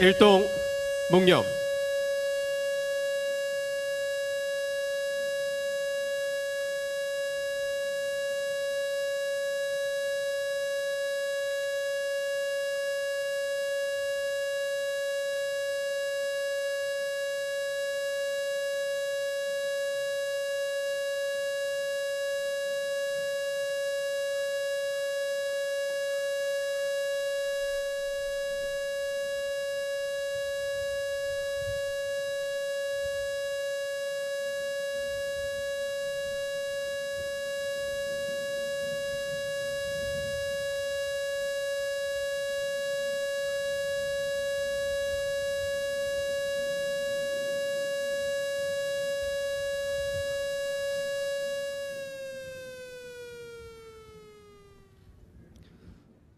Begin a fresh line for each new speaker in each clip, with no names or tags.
일동 묵념.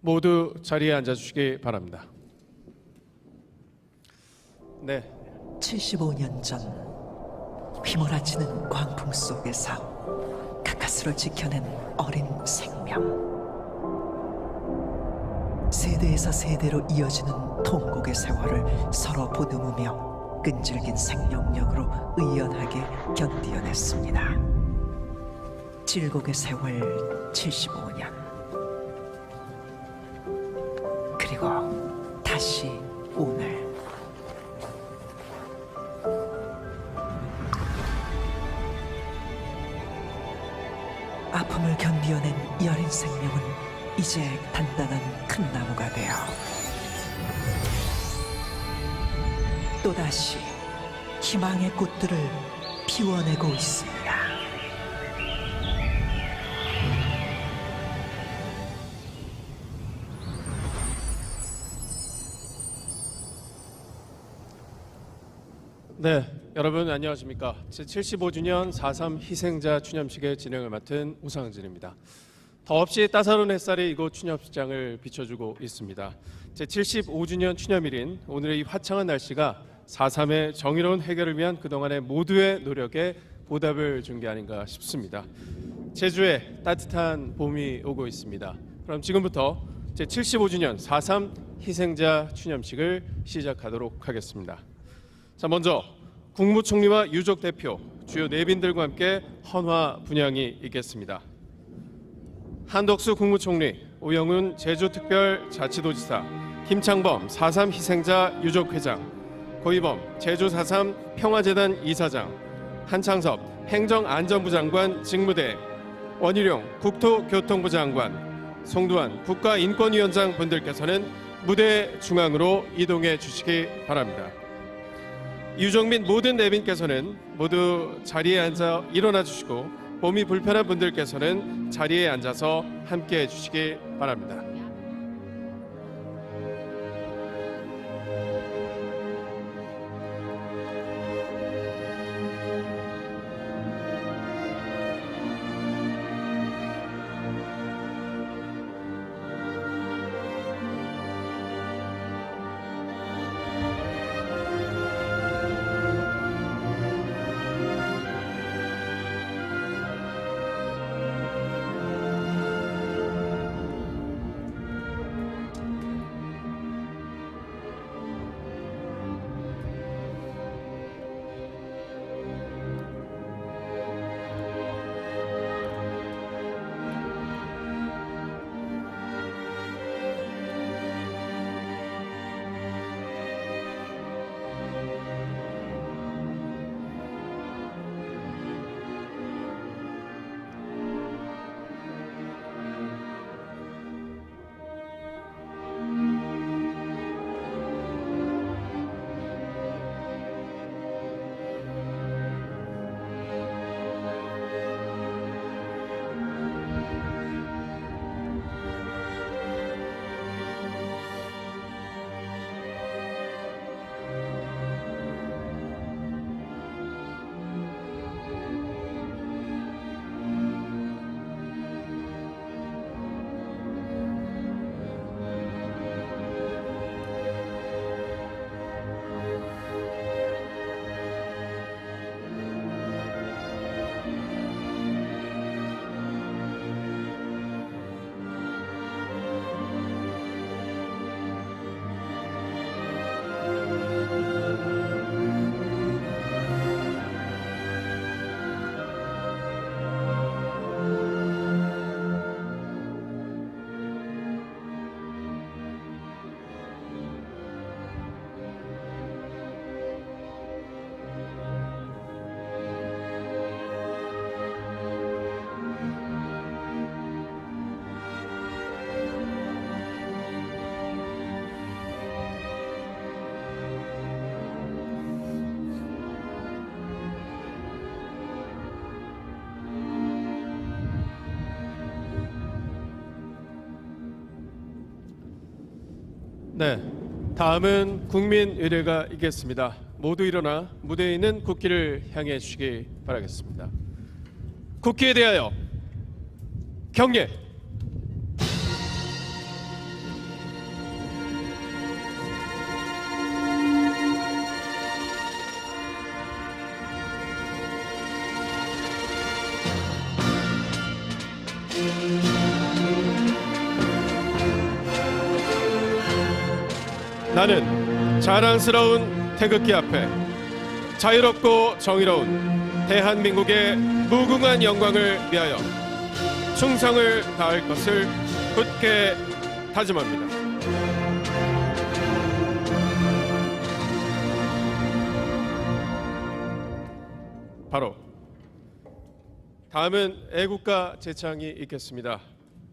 모두 자리에 앉아주시기 바랍니다. 네,
75년 전 휘몰아치는 광풍 속에서 가까스로 지켜낸 어린 생명, 세대에서 세대로 이어지는 통곡의 세월을 서로 보듬으며 끈질긴 생명력으로 의연하게 견디어냈습니다. 질곡의 세월 75년, 그리고 다시 오늘. 아픔을 견디어낸 이 어린 생명은 이제 단단한 큰 나무가 되어 또다시 희망의 꽃들을 피워내고 있습니다.
네, 여러분 안녕하십니까? 제75주년 4.3 희생자 추념식의 진행을 맡은 우상진입니다. 더없이 따사로운 햇살이 이곳 추념식장을 비춰주고 있습니다. 제75주년 추념일인 오늘의 이 화창한 날씨가 4.3의 정의로운 해결을 위한 그동안의 모두의 노력에 보답을 준 게 아닌가 싶습니다. 제주에 따뜻한 봄이 오고 있습니다. 그럼 지금부터 제75주년 4.3 희생자 추념식을 시작하도록 하겠습니다. 자, 먼저 국무총리와 유족 대표, 주요 내빈들과 함께 헌화 분향이 있겠습니다. 한덕수 국무총리, 오영훈 제주특별자치도지사, 김창범 4.3 희생자 유족회장, 고이범 제주 4.3 평화재단 이사장, 한창섭 행정안전부 장관 직무대행, 원희룡 국토교통부 장관, 송두환 국가인권위원장 분들께서는 무대 중앙으로 이동해 주시기 바랍니다. 유족 및 모든 내빈께서는 모두 자리에 앉아 일어나 주시고, 몸이 불편한 분들께서는 자리에 앉아서 함께 해주시기 바랍니다. 네, 다음은 국민 의례가 있겠습니다. 모두 일어나 무대에 있는 국기를 향해 주시기 바라겠습니다. 국기에 대하여 경례. 나는 자랑스러운 태극기 앞에 자유롭고 정의로운 대한민국의 무궁한 영광을 위하여 충성을 다할 것을 굳게 다짐합니다. 바로 다음은 애국가 제창이 있겠습니다.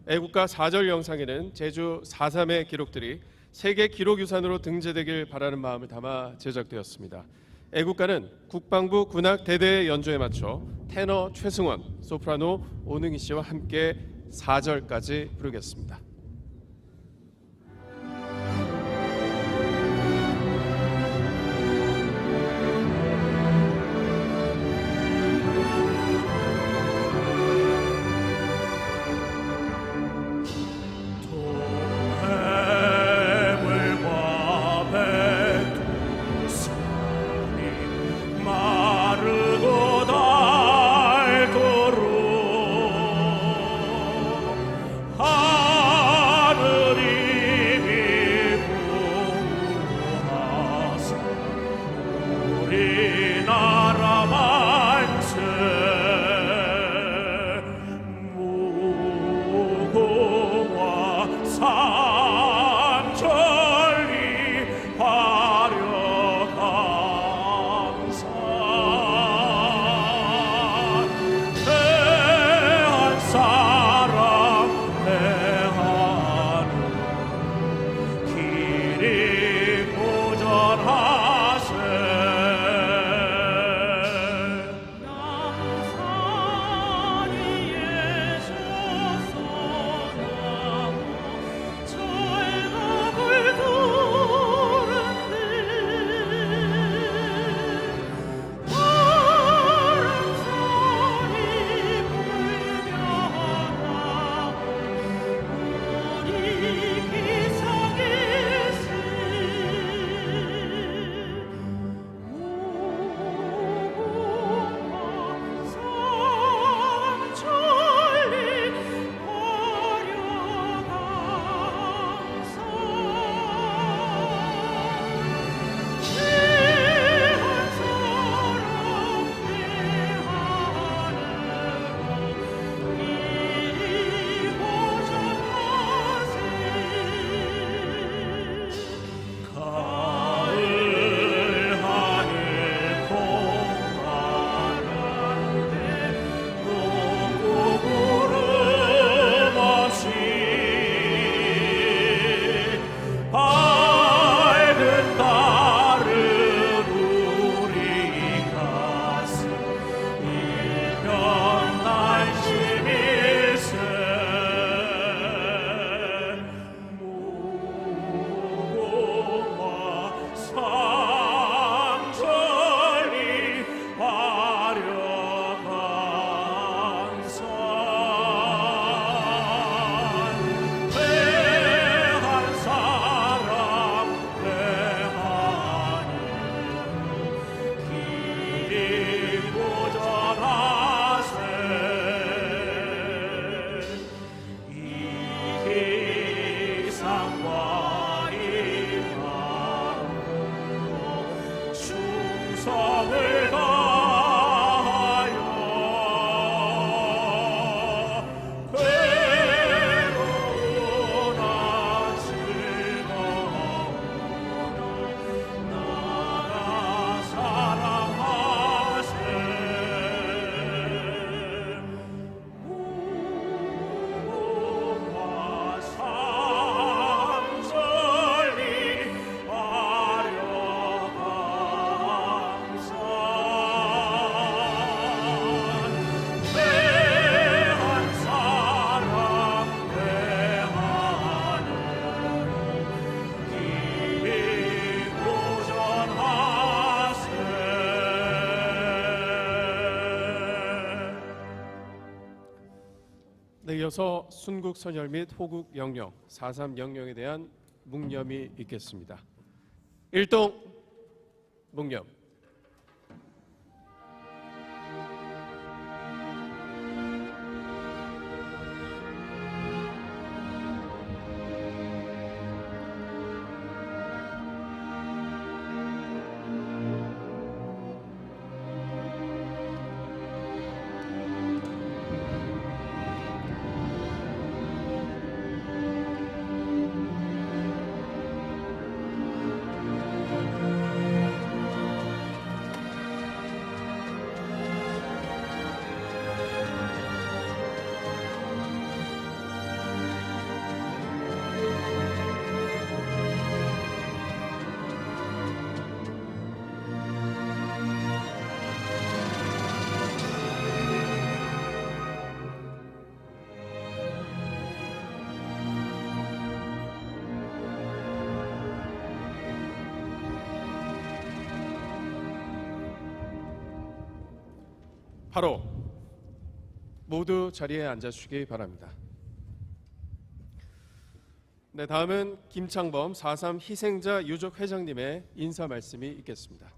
애국가 4절 영상에는 제주 4.3의 기록들이 세계 기록유산으로 등재되길 바라는 마음을 담아 제작되었습니다. 애국가는 국방부 군악대대의 연주에 맞춰 테너 최승원, 소프라노 오능희 씨와 함께 4절까지 부르겠습니다.
마르고 닳도록
네, 이어서 순국 선열 및 호국 영령 4.3 영령에 대한 묵념이 있겠습니다. 일동 묵념. 바로 모두 자리에 앉아주시기 바랍니다. 네, 다음은 김창범 4.3 희생자 유족 회장님의 인사 말씀이 있겠습니다.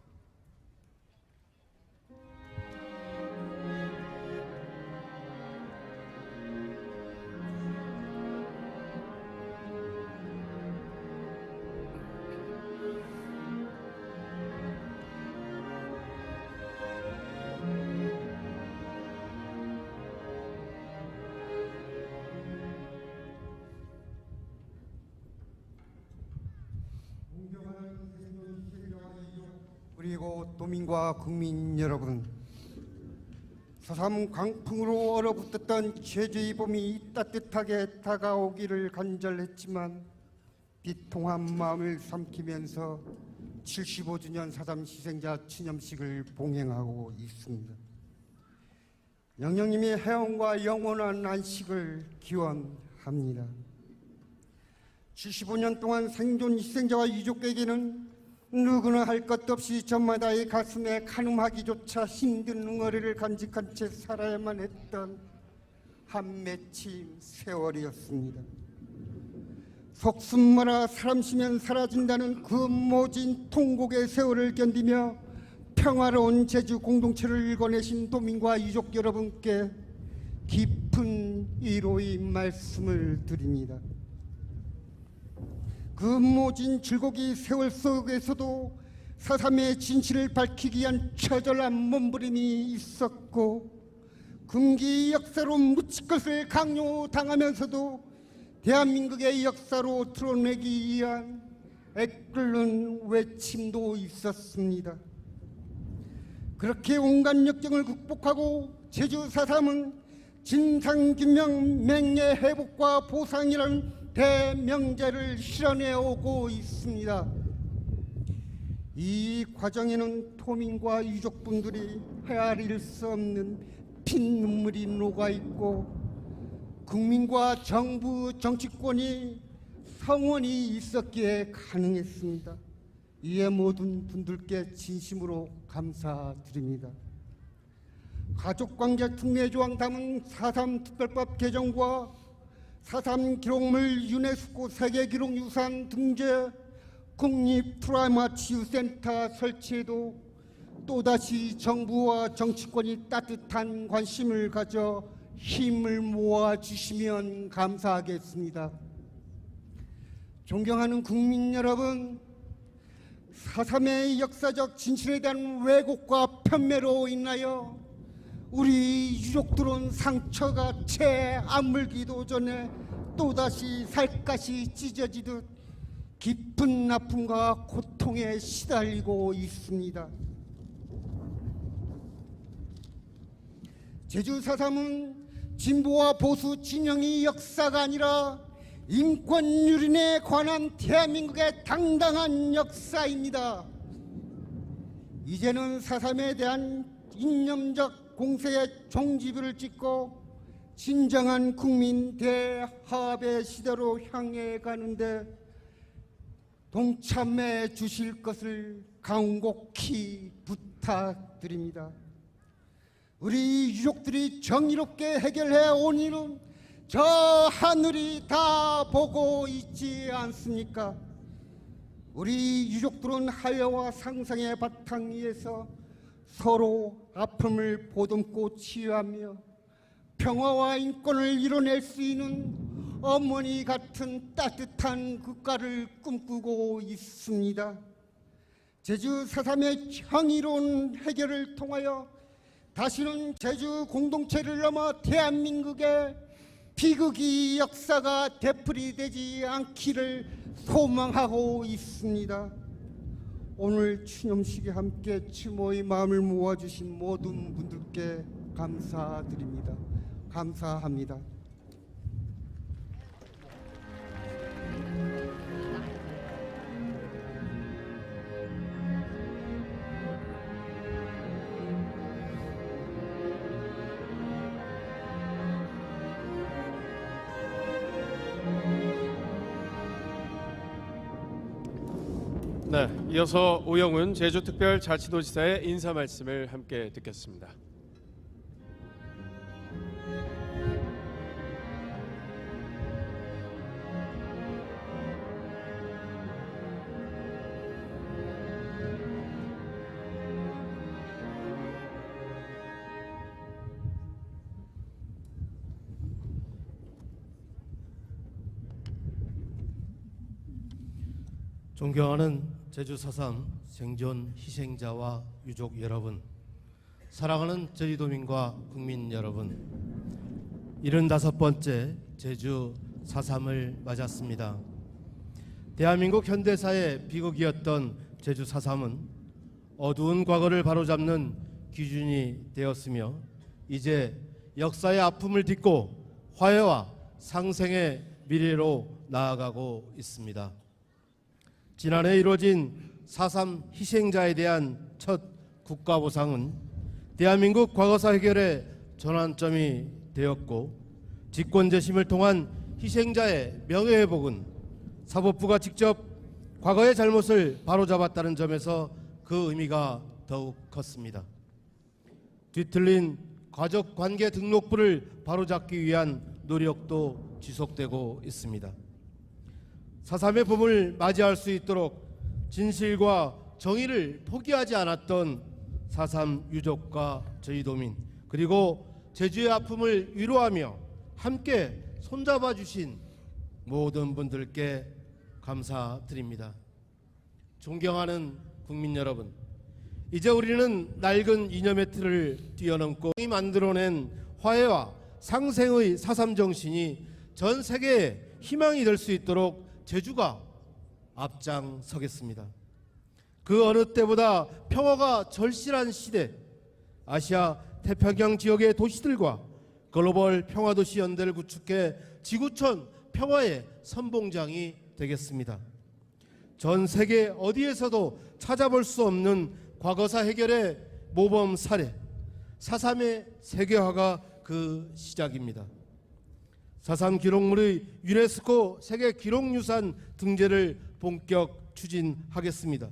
그리고 도민과 국민 여러분, 4.3 강풍으로 얼어붙었던 제주의 봄이 따뜻하게 다가오기를 간절했지만 비통한 마음을 삼키면서 75주년 4.3 희생자 추념식을 봉행하고 있습니다. 영령님의 해원과 영원한 안식을 기원합니다. 75년 동안 생존 희생자와 유족에게는 누구나 할 것 없이 저마다의 가슴에 가늠하기조차 힘든 응어리를 간직한 채 살아야만 했던 한 맺힌 세월이었습니다. 속숨 말아 사람 쉬면 사라진다는 그 모진 통곡의 세월을 견디며 평화로운 제주 공동체를 일궈내신 도민과 유족 여러분께 깊은 위로의 말씀을 드립니다. 그 모진 줄고기 세월 속에서도 4.3의 진실을 밝히기 위한 처절한 몸부림이 있었고 금기 역사로 묻힐 것을 강요당하면서도 대한민국의 역사로 드러내기 위한 애끓는 외침도 있었습니다. 그렇게 온갖 역경을 극복하고 제주 4.3은 진상규명, 맹예 회복과 보상이라는 대명제를 실현해 오고 있습니다. 이 과정에는 도민과 유족분들이 헤아릴 수 없는 핀눈물이 녹아있고 국민과 정부 정치권이 성원이 있었기에 가능했습니다. 이에 모든 분들께 진심으로 감사드립니다. 가족관계 특례조항 담은 4.3 특별법 개정과 4.3 기록물 유네스코 세계기록유산 등재 국립 트라우마 치유센터 설치에도 또다시 정부와 정치권이 따뜻한 관심을 가져 힘을 모아주시면 감사하겠습니다. 존경하는 국민 여러분, 4.3의 역사적 진실에 대한 왜곡과 편매로 인하여 우리 유족들은 상처가 채 아물기도 전에 또다시 살갗이 찢어지듯 깊은 아픔과 고통에 시달리고 있습니다. 제주 4.3은 진보와 보수 진영의 역사가 아니라 인권유린에 관한 대한민국의 당당한 역사입니다. 이제는 4.3에 대한 이념적 공세의 종지부를 찍고 진정한 국민 대화합의 시대로 향해 가는데 동참해 주실 것을 간곡히 부탁드립니다. 우리 유족들이 정의롭게 해결해 온 일은 저 하늘이 다 보고 있지 않습니까? 우리 유족들은 하여와 상상의 바탕 위에서 서로 아픔을 보듬고 치유하며 평화와 인권을 이뤄낼 수 있는 어머니 같은 따뜻한 국가를 꿈꾸고 있습니다. 제주 4.3의 정의로운 해결을 통하여 다시는 제주 공동체를 넘어 대한민국의 비극의 역사가 되풀이되지 않기를 소망하고 있습니다. 오늘 추념식에 함께 추모의 마음을 모아주신 모든 분들께 감사드립니다. 감사합니다.
네, 이어서 오영훈 제주특별자치도지사의 인사 말씀을 함께 듣겠습니다.
존경하는 제주 4.3 생존 희생자와 유족 여러분, 사랑하는 제주도민과 국민 여러분, 75번째 제주 4.3을 맞았습니다. 대한민국 현대사의 비극이었던 제주 4.3은 어두운 과거를 바로잡는 기준이 되었으며 이제 역사의 아픔을 딛고 화해와 상생의 미래로 나아가고 있습니다. 지난해 이루어진 4.3 희생자에 대한 첫 국가보상은 대한민국 과거사 해결의 전환점이 되었고, 직권재심을 통한 희생자의 명예회복은 사법부가 직접 과거의 잘못을 바로잡았다는 점에서 그 의미가 더욱 컸습니다. 뒤틀린 가족관계 등록부를 바로잡기 위한 노력도 지속되고 있습니다. 4.3의 봄을 맞이할 수 있도록 진실과 정의를 포기하지 않았던 4.3 유족과 제주도민, 그리고 제주의 아픔을 위로하며 함께 손잡아 주신 모든 분들께 감사드립니다. 존경하는 국민 여러분, 이제 우리는 낡은 이념의 틀을 뛰어넘고 만들어낸 화해와 상생의 4.3 정신이 전 세계의 희망이 될 수 있도록 제주가 앞장서겠습니다. 그 어느 때보다 평화가 절실한 시대, 아시아 태평양 지역의 도시들과 글로벌 평화도시 연대를 구축해 지구촌 평화의 선봉장이 되겠습니다. 전 세계 어디에서도 찾아볼 수 없는 과거사 해결의 모범 사례, 4.3의 세계화가 그 시작입니다. 4.3 기록물의 유네스코 세계 기록유산 등재를 본격 추진하겠습니다.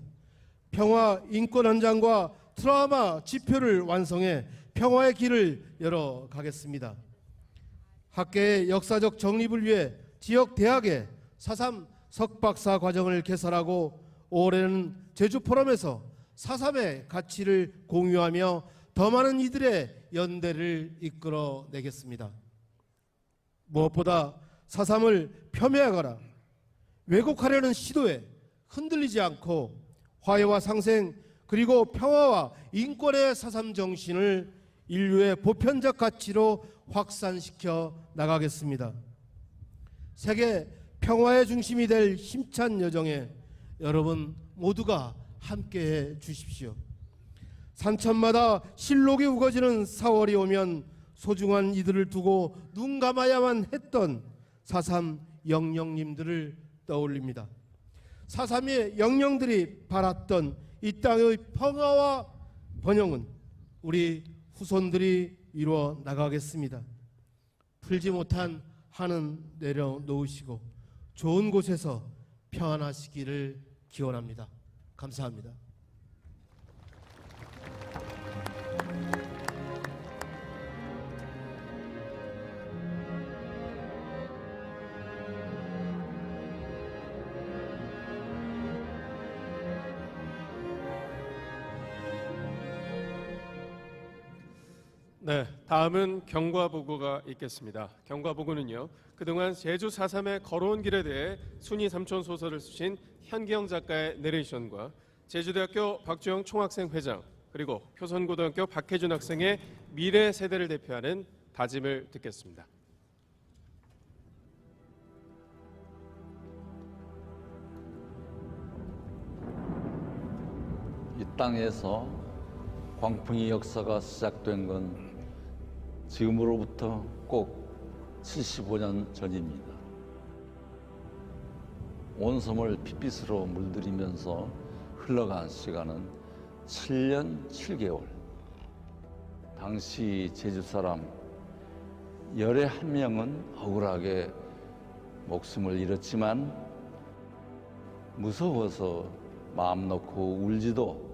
평화 인권 헌장과 트라우마 지표를 완성해 평화의 길을 열어가겠습니다. 학계의 역사적 정립을 위해 지역 대학의 4.3 석박사 과정을 개설하고 올해는 제주 포럼에서 4.3의 가치를 공유하며 더 많은 이들의 연대를 이끌어내겠습니다. 무엇보다 4.3을 폄훼하거나 왜곡하려는 시도에 흔들리지 않고 화해와 상생 그리고 평화와 인권의 4.3 정신을 인류의 보편적 가치로 확산시켜 나가겠습니다. 세계 평화의 중심이 될 힘찬 여정에 여러분 모두가 함께해 주십시오. 산천마다 실록이 우거지는 4월이 오면 소중한 이들을 두고 눈 감아야만 했던 4.3 영령님들을 떠올립니다. 4.3의 영령들이 바랐던 이 땅의 평화와 번영은 우리 후손들이 이루어 나가겠습니다. 풀지 못한 한은 내려놓으시고 좋은 곳에서 평안하시기를 기원합니다. 감사합니다.
네, 다음은 경과보고가 있겠습니다. 경과보고는요, 그동안 제주 4.3의 걸어온 길에 대해 순이 삼촌 소설을 쓰신 현기영 작가의 내레이션과 제주대학교 박주영 총학생 회장 그리고 표선고등학교 박혜준 학생의 미래 세대를 대표하는 다짐을 듣겠습니다.
이 땅에서 광풍의 역사가 시작된 건 지금으로부터 꼭 75년 전입니다. 온 섬을 핏빛으로 물들이면서 흘러간 시간은 7년 7개월. 당시 제주 사람 열의 한 명은 억울하게 목숨을 잃었지만 무서워서 마음 놓고 울지도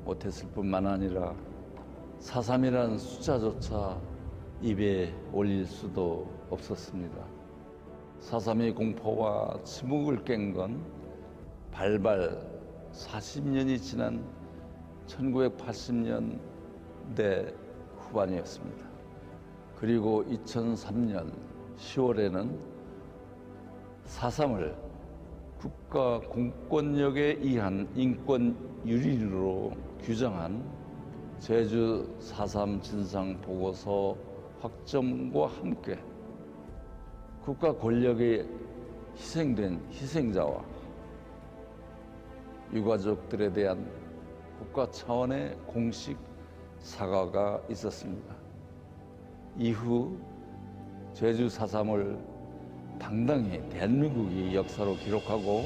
못했을 뿐만 아니라 4.3이라는 숫자조차 입에 올릴 수도 없었습니다. 4.3의 공포와 침묵을 깬 건 발발 40년이 지난 1980년대 후반이었습니다. 그리고 2003년 10월에는 4.3을 국가 공권력에 의한 인권 유린으로 규정한 제주 4.3 진상 보고서 확정과 함께 국가 권력에 희생된 희생자와 유가족들에 대한 국가 차원의 공식 사과가 있었습니다. 이후 제주 4.3을 당당히 대한민국의 역사로 기록하고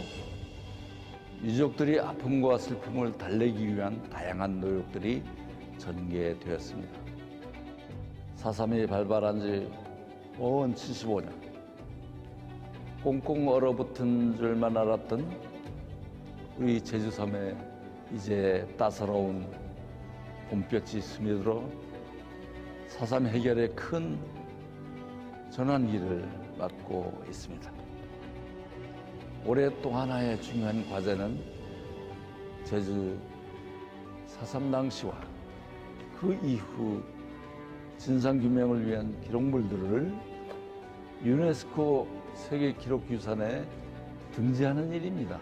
유족들이 아픔과 슬픔을 달래기 위한 다양한 노력들이 전개되었습니다. 4.3이 발발한 지 75년. 꽁꽁 얼어붙은 줄만 알았던 우리 제주섬에 이제 따사로운 봄볕이 스며들어 4.3 해결의 큰 전환기를 맞고 있습니다. 올해 또 하나의 중요한 과제는 제주 4.3 당시와 그 이후 진상규명을 위한 기록물들을 유네스코 세계기록유산에 등재하는 일입니다.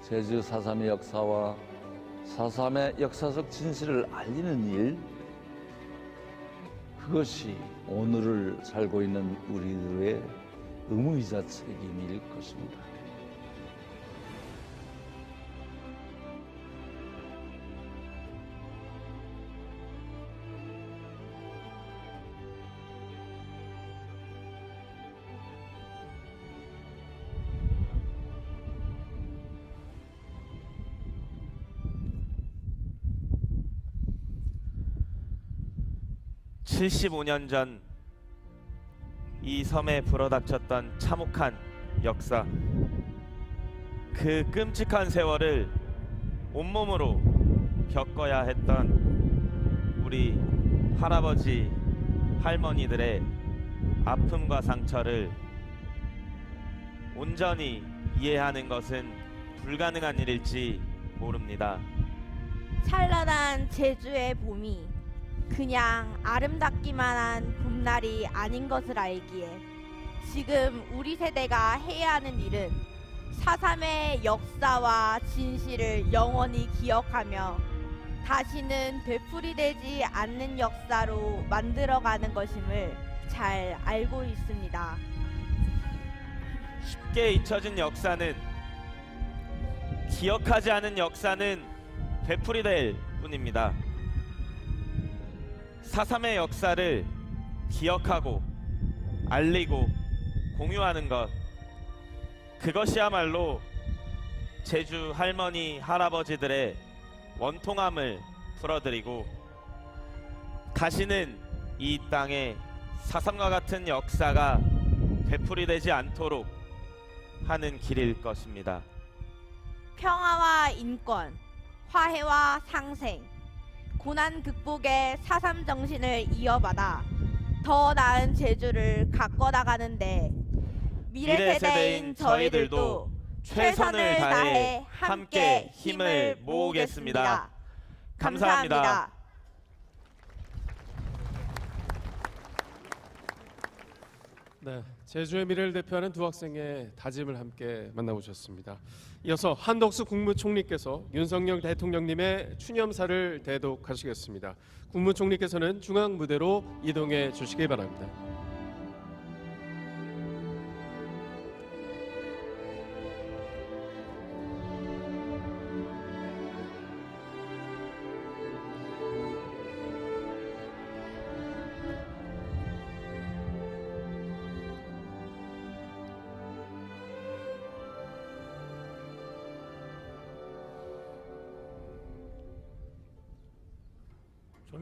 제주 4.3의 역사와 4.3의 역사적 진실을 알리는 일, 그것이 오늘을 살고 있는 우리들의 의무이자 책임일 것입니다.
(75년) 전 이 섬에 불어닥쳤던 참혹한 역사, 그 끔찍한 세월을 온몸으로 겪어야 했던 우리 할아버지, 할머니들의 아픔과 상처를 온전히 이해하는 것은 불가능한 일일지 모릅니다.
찬란한 제주의 봄이 그냥 아름답기만 한 봄날이 아닌 것을 알기에 지금 우리 세대가 해야 하는 일은 4.3의 역사와 진실을 영원히 기억하며 다시는 되풀이되지 않는 역사로 만들어가는 것임을 잘 알고 있습니다.
쉽게 잊혀진 역사는, 기억하지 않은 역사는 되풀이될 뿐입니다. 4.3의 역사를 기억하고 알리고 공유하는 것, 그것이야말로 제주 할머니, 할아버지들의 원통함을 풀어드리고 다시는 이 땅에 4.3과 같은 역사가 되풀이되지 않도록 하는 길일 것입니다.
평화와 인권, 화해와 상생, 고난 극복의 4.3 정신을 이어받아 더 나은 제주를 가꿔나가는데 미래 세대인 저희들도 최선을 다해 함께 힘을 모으겠습니다. 감사합니다.
네, 제주의 미래를 대표하는 두 학생의 다짐을 함께 만나보셨습니다. 이어서 한덕수 국무총리께서 윤석열 대통령님의 추념사를 대독하시겠습니다. 국무총리께서는 중앙 무대로 이동해 주시기 바랍니다.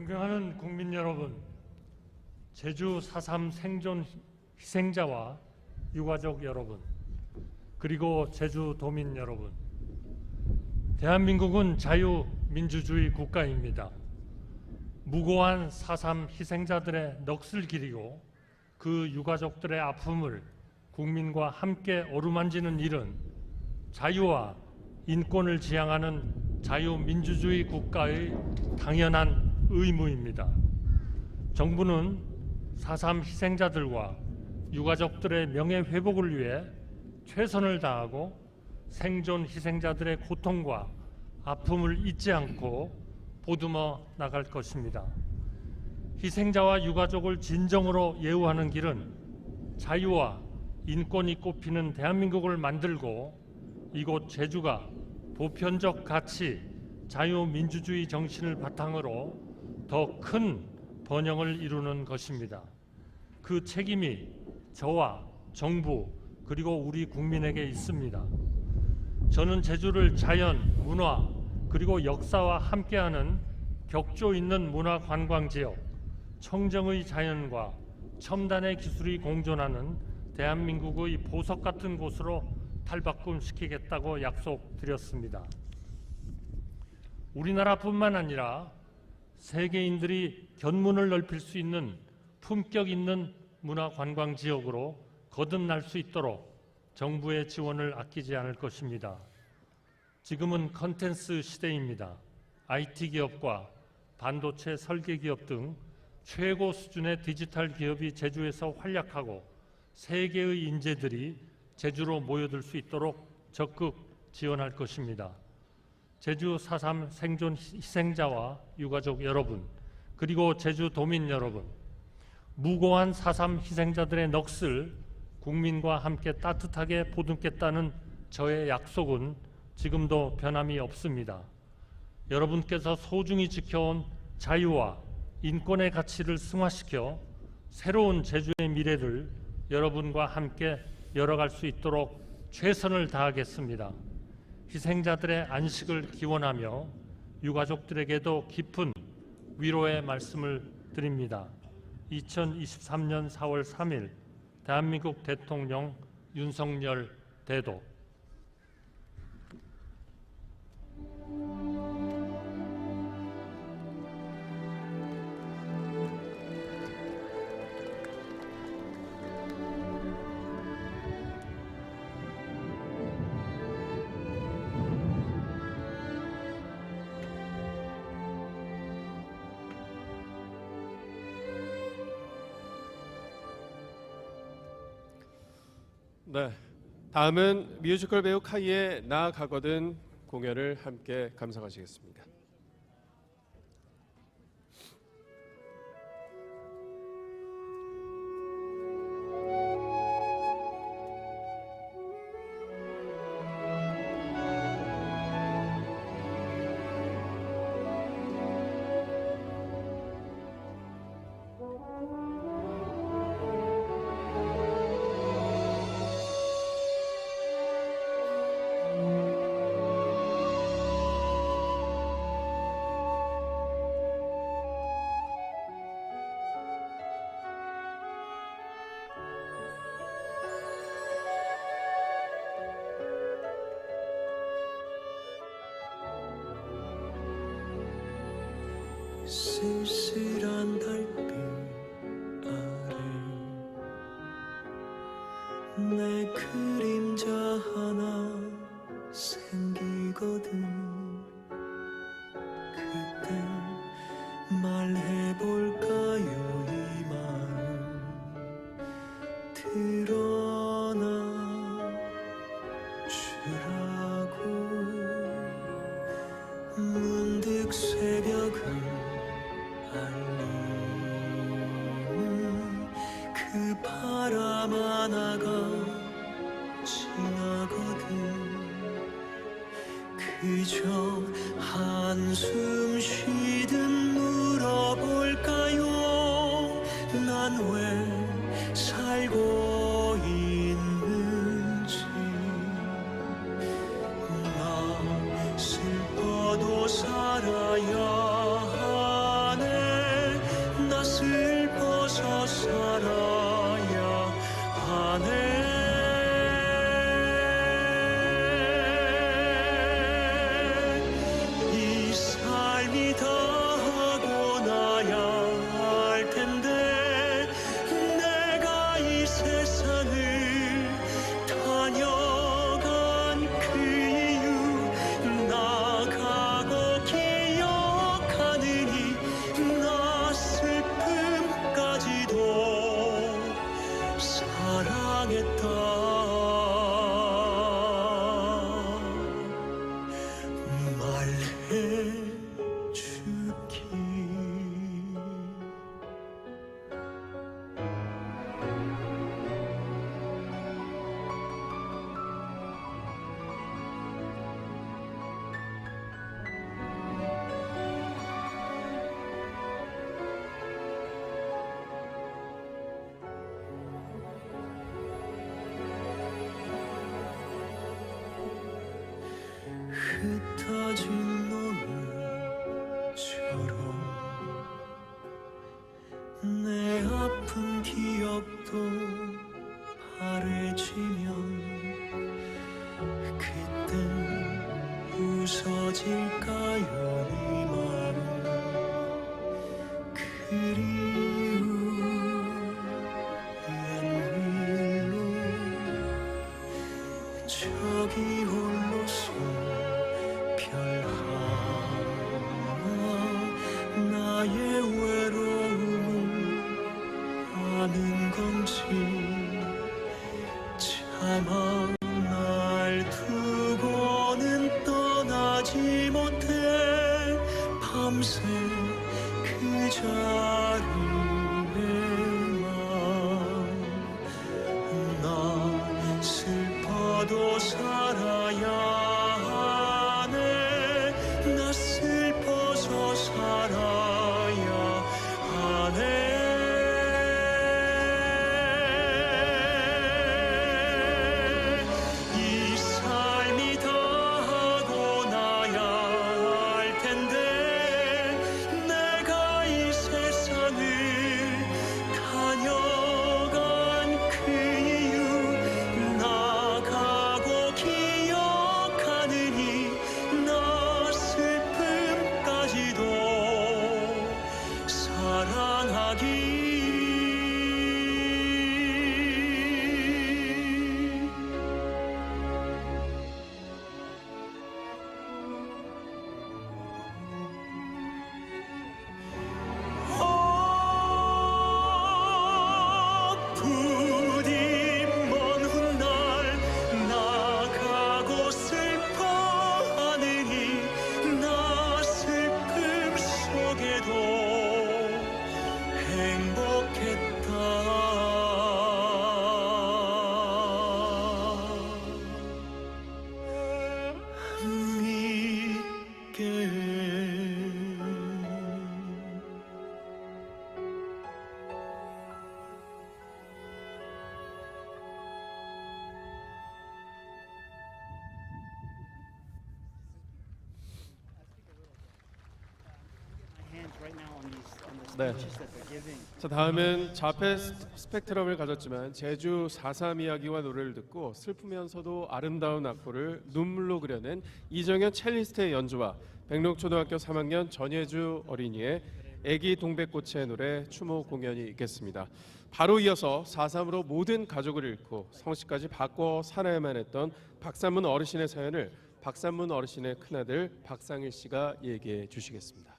존경하는 국민 여러분, 제주 4.3 생존 희생자와 유가족 여러분, 그리고 제주도민 여러분, 대한민국은 자유민주주의 국가입니다. 무고한 4.3 희생자들의 넋을 기리고 그 유가족들의 아픔을 국민과 함께 어루만지는 일은 자유와 인권을 지향하는 자유민주주의 국가의 당연한 의무입니다. 정부는 4.3 희생자들과 유가족들의 명예회복을 위해 최선을 다하고 생존 희생자들의 고통과 아픔을 잊지 않고 보듬어 나갈 것입니다. 희생자와 유가족을 진정으로 예우하는 길은 자유와 인권이 꽃피는 대한민국을 만들고 이곳 제주가 보편적 가치, 자유민주주의 정신을 바탕으로 더 큰 번영을 이루는 것입니다. 그 책임이 저와 정부 그리고 우리 국민에게 있습니다. 저는 제주를 자연, 문화 그리고 역사와 함께하는 격조 있는 문화 관광 지역, 청정의 자연과 첨단의 기술이 공존하는 대한민국의 보석 같은 곳으로 탈바꿈시키겠다고 약속드렸습니다. 우리나라뿐만 아니라 세계인들이 견문을 넓힐 수 있는 품격 있는 문화 관광 지역으로 거듭날 수 있도록 정부의 지원을 아끼지 않을 것입니다. 지금은 컨텐츠 시대입니다. IT 기업과 반도체 설계 기업 등 최고 수준의 디지털 기업이 제주에서 활약하고 세계의 인재들이 제주로 모여들 수 있도록 적극 지원할 것입니다. 제주 4.3 생존 희생자와 유가족 여러분, 그리고 제주도민 여러분, 무고한 4.3 희생자들의 넋을 국민과 함께 따뜻하게 보듬겠다는 저의 약속은 지금도 변함이 없습니다. 여러분께서 소중히 지켜온 자유와 인권의 가치를 승화시켜 새로운 제주의 미래를 여러분과 함께 열어갈 수 있도록 최선을 다하겠습니다. 희생자들의 안식을 기원하며 유가족들에게도 깊은 위로의 말씀을 드립니다. 2023년 4월 3일 대한민국 대통령 윤석열 대도.
네, 다음은 뮤지컬 배우 카이의 나 가거든 공연을 함께 감상하시겠습니다.
쓸쓸한 달빛 아래 내 그림자 하나 생기거든. 그때 말해볼까요 이 마음 그 바람 하나가 지나거든. 그저 한숨 쉬듯 물어볼까요? 난 왜 살고 있는지. 나 슬퍼도 살아야 하네. 나 슬퍼서 살아야 하네. 이 삶이 다 하고 나야 할 텐데 내가 이 세상을 다녀간 그 이유 나가고 기억하느니 나 슬픔까지도 사랑했다. 말해주기. 흩어진 노을처럼 내 아픈 기억도 바래지면 그땐 웃어질까요? 이 마음 그리운 웬일로 저기 홀로 별 하나 나의 외로움을 아는 건지. 차마 날 두고는 떠나지 못해 밤새 그 자리에만. 나 슬퍼도 살아야 하네. 나 슬퍼서 살아야 하네. 이 삶이 다 하고 나야 할 텐데 내가 이 세상을 다녀간 그 이유 나가고 기억하느니 나 슬픔까지도 사랑하기. 부디 먼 훗날 나가고 슬퍼하느니 나 슬픔 속에도
네. 자, 다음은 자폐 스펙트럼을 가졌지만 제주 4.3 이야기와 노래를 듣고 슬프면서도 아름다운 악보를 눈물로 그려낸 이정현 첼리스트의 연주와 백록초등학교 3학년 전예주 어린이의 애기 동백꽃의 노래 추모 공연이 있겠습니다. 바로 이어서 4.3으로 모든 가족을 잃고 성씨까지 바꿔 살아야만 했던 박산문 어르신의 사연을 박산문 어르신의 큰아들 박상일 씨가 얘기해 주시겠습니다.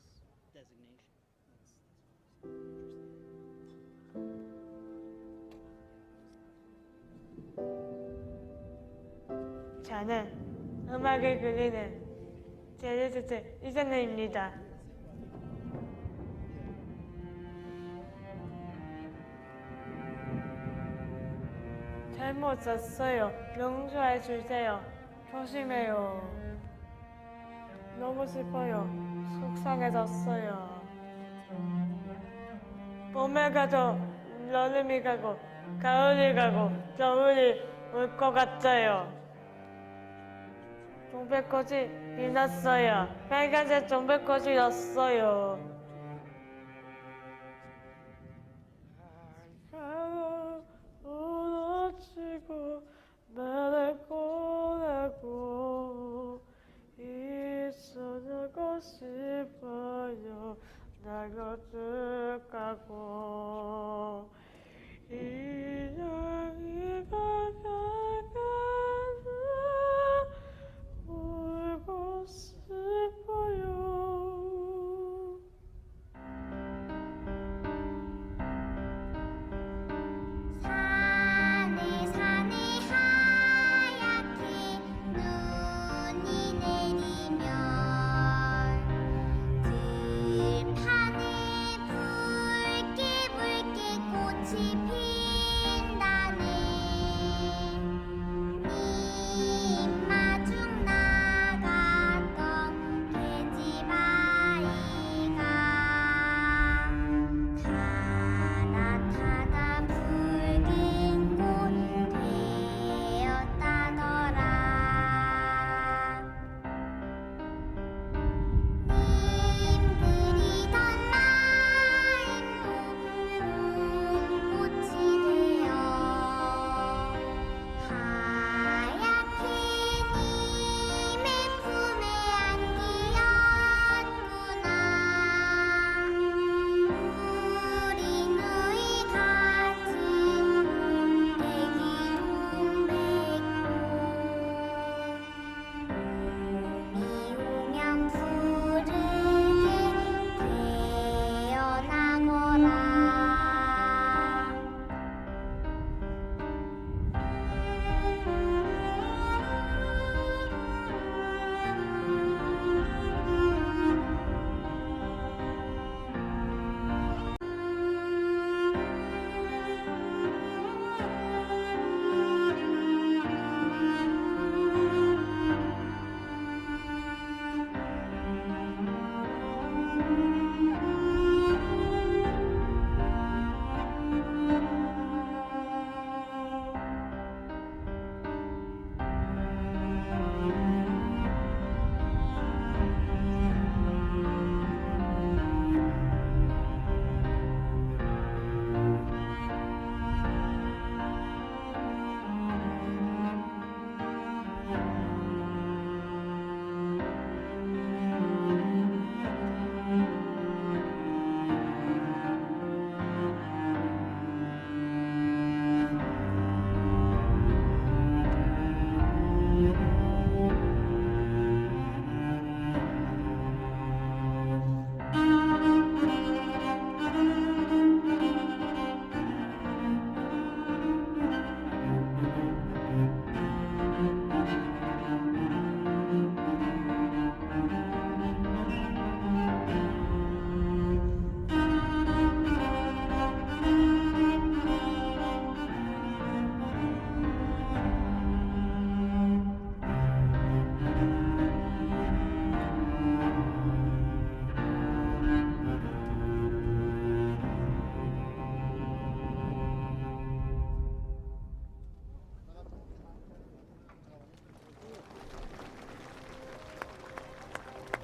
저는 음악을 그리는 첼리스트 이선우입니다. 잘못 잤어요. 용서해 주세요. 조심해요. 너무 슬퍼요. 속상해졌어요. 봄에 가도 여름이 가고 가을이 가고 겨울이 올 것 같아요. 동백꽃이 피났어요. 빨간색 동백꽃이 났어요. 울어치고 나를 꺼내고 있어주고 싶어요. 날 어떡하고 이야기가 가가는 울고 싶어요.
산에 산에 하얗게 눈이 내리면 들판에 붉게 붉게 꽃이 핀다네. 민마중 나갔던 돼지바위가 타다 타다 붉은 꽃 되었다더라. 님 그리던 마음도 꽃이 되어 하얗게 님의 품에 안기었구나. 우리 누이 같은 애기 동백꽃 미오면 푸르게 태어나거라.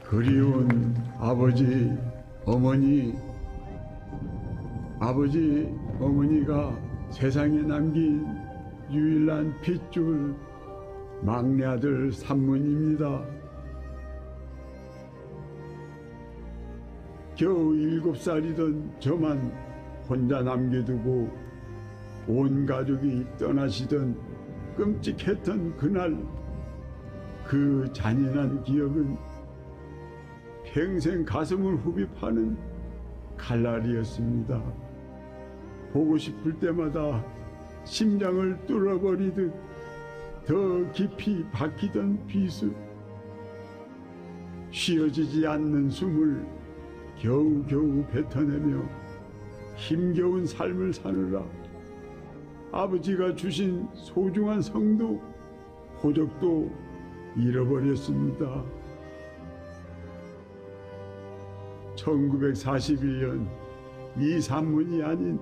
그리운 아버지, 어머니, 아버지, 어머니가 세상에 남긴 유일한 핏줄 막내 아들 산문입니다. 겨우 7살이던 저만 혼자 남겨두고 온 가족이 떠나시던 끔찍했던 그날, 그 잔인한 기억은 평생 가슴을 흡입하는 칼날이었습니다. 보고 싶을 때마다 심장을 뚫어버리듯 더 깊이 박히던 비수, 쉬어지지 않는 숨을 겨우겨우 뱉어내며 힘겨운 삶을 사느라 아버지가 주신 소중한 성도, 호적도 잃어버렸습니다. 1941년 이 산문이 아닌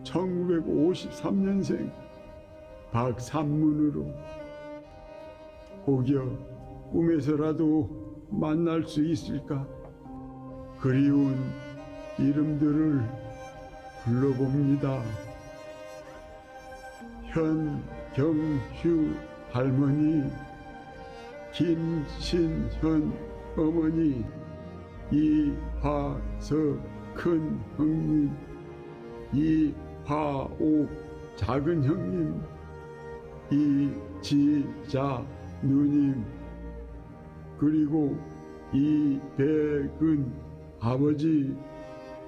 1953년생 박산문으로 혹여 꿈에서라도 만날 수 있을까? 그리운 이름들을 불러봅니다. 현경휴 할머니, 김신현 어머니, 이화석 큰 형님, 이화옥 작은 형님, 이지자 누님, 그리고 이백은 아버지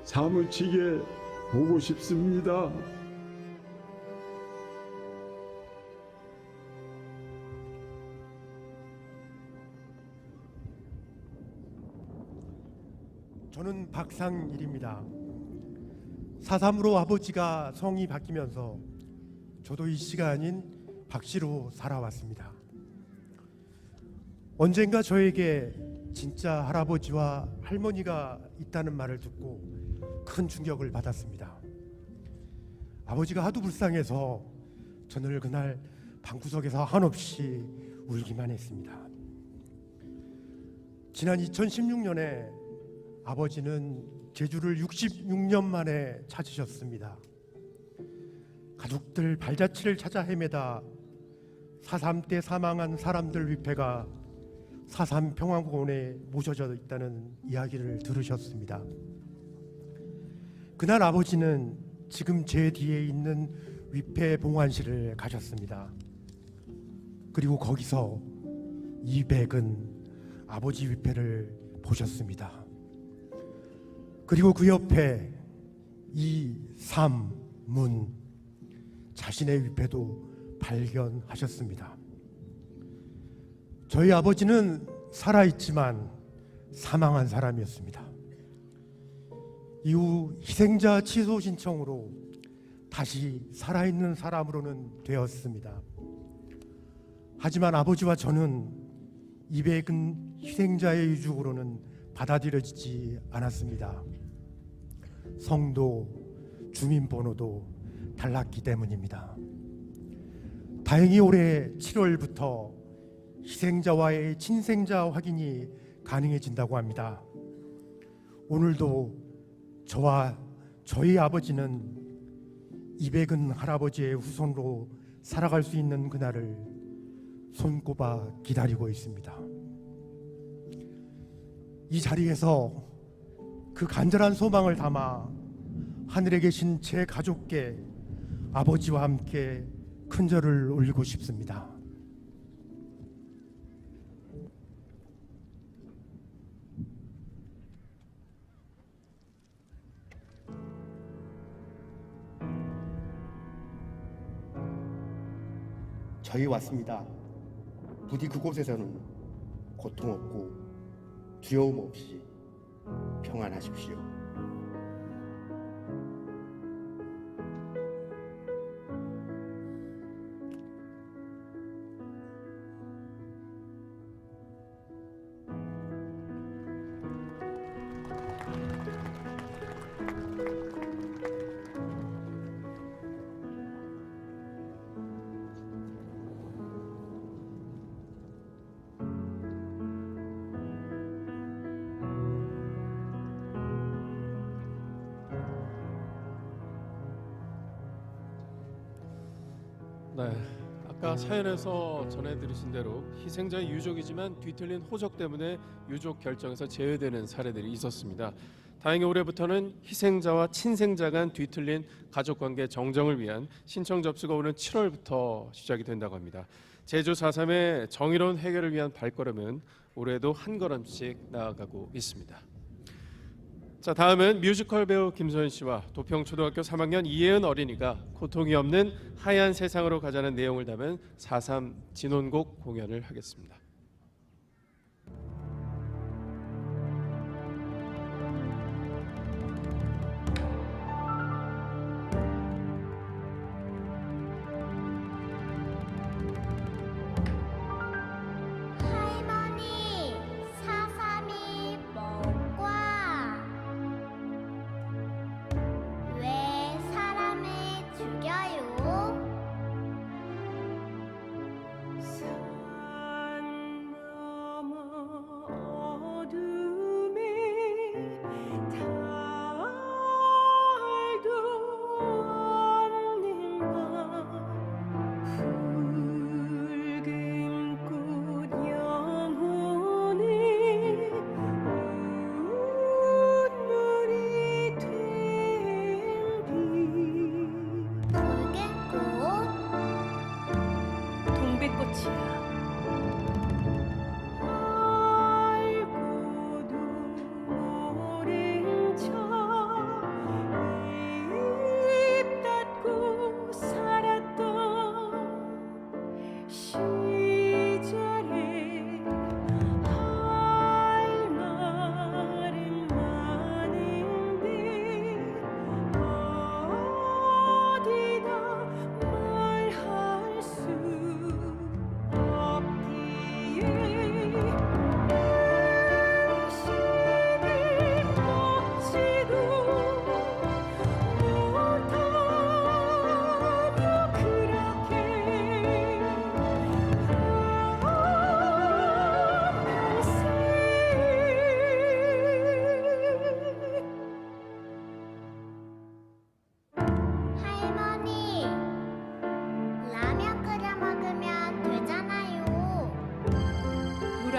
사무치게 보고 싶습니다.
저는 박상일입니다. 4.3으로 아버지가 성이 바뀌면서 저도 이 씨가 아닌 박 씨로 살아왔습니다. 언젠가 저에게 진짜 할아버지와 할머니가 있다는 말을 듣고 큰 충격을 받았습니다. 아버지가 하도 불쌍해서 저는 그날 방구석에서 한없이 울기만 했습니다. 지난 2016년에 아버지는 제주를 66년 만에 찾으셨습니다. 가족들 발자취를 찾아 헤매다 4.3 때 사망한 사람들 위패가 4.3 평화공원에 모셔져 있다는 이야기를 들으셨습니다. 그날 아버지는 지금 제 뒤에 있는 위패 봉환실을 가셨습니다. 그리고 거기서 200은 아버지 위패를 보셨습니다. 그리고 그 옆에 2.3문 자신의 위패도 발견하셨습니다. 저희 아버지는 살아있지만 사망한 사람이었습니다. 이후 희생자 취소 신청으로 다시 살아있는 사람으로는 되었습니다. 하지만 아버지와 저는 200은 희생자의 유족으로는 받아들여지지 않았습니다. 성도, 주민번호도 달랐기 때문입니다. 다행히 올해 7월부터 희생자와의 친생자 확인이 가능해진다고 합니다. 오늘도 저와 저희 아버지는 200은 할아버지의 후손으로 살아갈 수 있는 그날을 손꼽아 기다리고 있습니다. 이 자리에서 그 간절한 소망을 담아 하늘에 계신 제 가족께 아버지와 함께 큰절을 올리고 싶습니다.
저희 왔습니다. 부디 그곳에서는 고통 없고 두려움 없이 평안하십시오.
네, 아까 사연에서 전해드리신 대로 희생자의 유족이지만 뒤틀린 호적 때문에 유족 결정에서 제외되는 사례들이 있었습니다. 다행히 올해부터는 희생자와 친생자 간 뒤틀린 가족관계 정정을 위한 신청 접수가 오는 7월부터 시작이 된다고 합니다. 제주 4.3의 정의로운 해결을 위한 발걸음은 올해도 한 걸음씩 나아가고 있습니다. 자, 다음은 뮤지컬 배우 김소연 씨와 도평초등학교 3학년 이혜은 어린이가 고통이 없는 하얀 세상으로 가자는 내용을 담은 4.3 진혼곡 공연을 하겠습니다.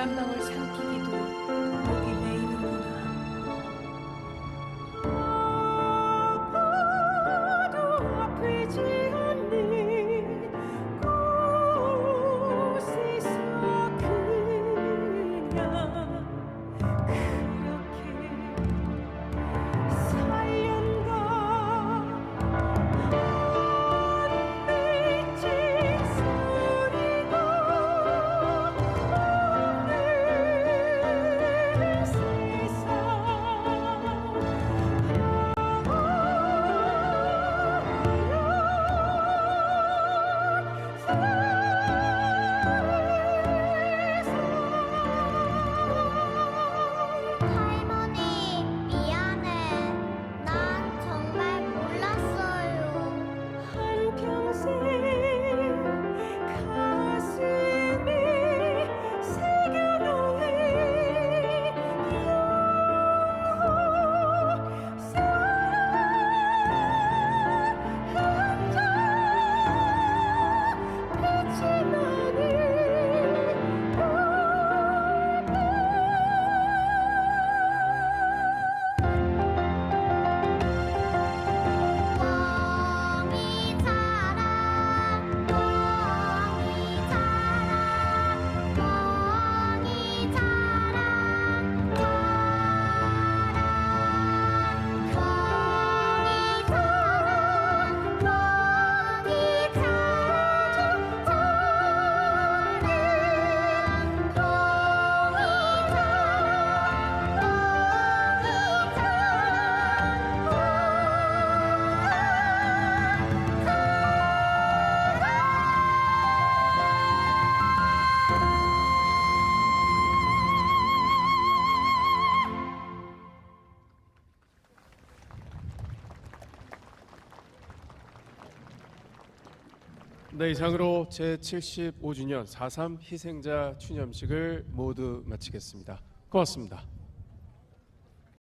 한 방울 삼키기도 목이 메이는구나. 아파도 아프지 않는 곳에서 그냥 그렇게 살련가 한 빛의 소리가 없는 세상
할머니, 미안해. 난 정말 몰랐어요.
한평생 가슴에 새겨놓은 빛이
멍이 자라, 멍이 자라, 멍이 자라, 멍이 자라, 멍이
네, 이상으로 제75주년 4.3 희생자 추념식을 모두 마치겠습니다. 고맙습니다.